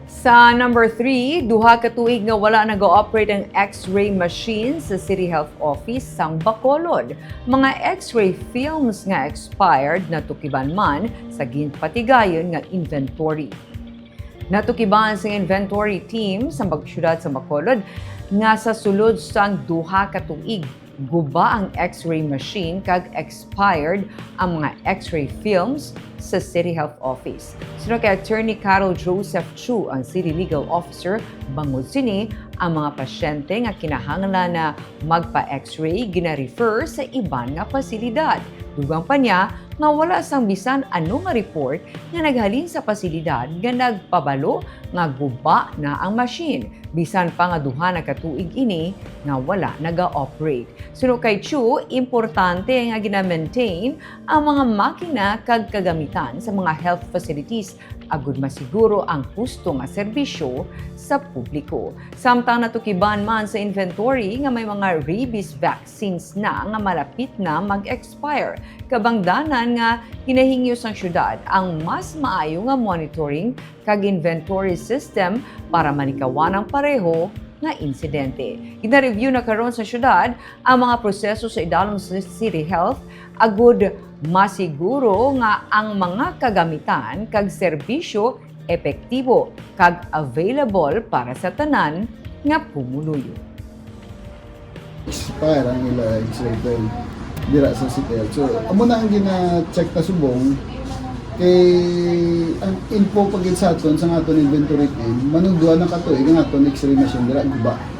Sa number 3, duha ka tuig nga wala nag-ooperate ang X-ray machine sa City Health Office sang Bacolod. Mga X-ray films nga expired natukiban man sa ginpatigayon nga inventory. Natukiban sa inventory team sa syudad sa Bacolod nga sa sulod sang duha ka tuig guba ang X-ray machine kag expired ang mga X-ray films sa City Health Office. Sino kay Attorney Carol Joseph Chu, ang City Legal Officer, bangod sini ang mga pasyente nga kinahanglan na magpa-X-ray gina-refer sa iban nga pasilidad. Dugang pa niya nga wala sang bisan ano nga report nga naghalin sa pasilidad nga nagpabalo nga guba na ang machine. Bisan pa nga duha na katuig ini nga wala naga-operate. Suno kay Chu, importante nga gina-maintain ang mga makina kag kagamitan sa mga health facilities agud masiguro ang husto nga serbisyo sa publiko. Samtang natukiban man sa inventory nga may mga rabies vaccines na nga malapit na mag-expire. Kabangdanan nga hinahingyo sang syudad ang mas maayo nga monitoring kag inventory system para manikawan ang pareho nga insidente. Gina-review na karon sa syudad ang mga proseso sa idalom sa City Health agud masiguro nga ang mga kagamitan kag serbisyo epektibo kag available para sa tanan nga pumuluyo. Expire ang ila X-ray film dira sa City Health. So, amo na ang gina-check na subong kay ang info pagid sa aton sa aton inventory team manungduan ng katuig ang aton X-ray machine dira Guba.